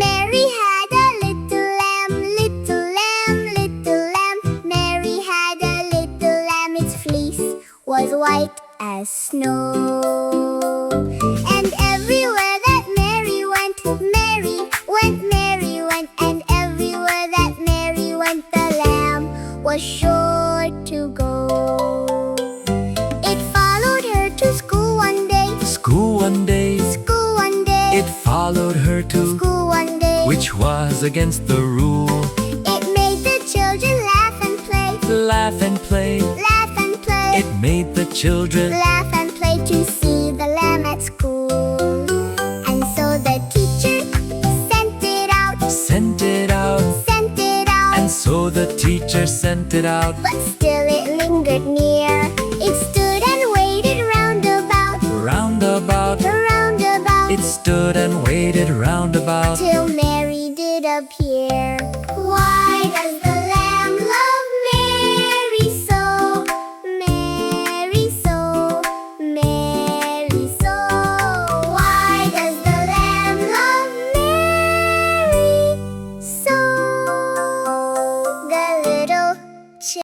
Mary had a little lamb, little lamb, little lamb. Mary had a little lamb, its fleece was white as snow. And everywhere that Mary went, Mary went, Mary went. And everywhere that Mary went, the lamb was sure to go. It followed her to school one day, School one day, school one day. it followed her to School one day, which was against the rule. it made the children laugh and play, Laugh and play, laugh and play, it made the children laugh and play to see the lamb at school. And so the teacher sent it out, sent it out. sent it out. And so the teacher sent it out. But still it lingered near. It stood and waited round about, Roundabout, round about, it stood and waited roundabout. till Mary did appear. Why does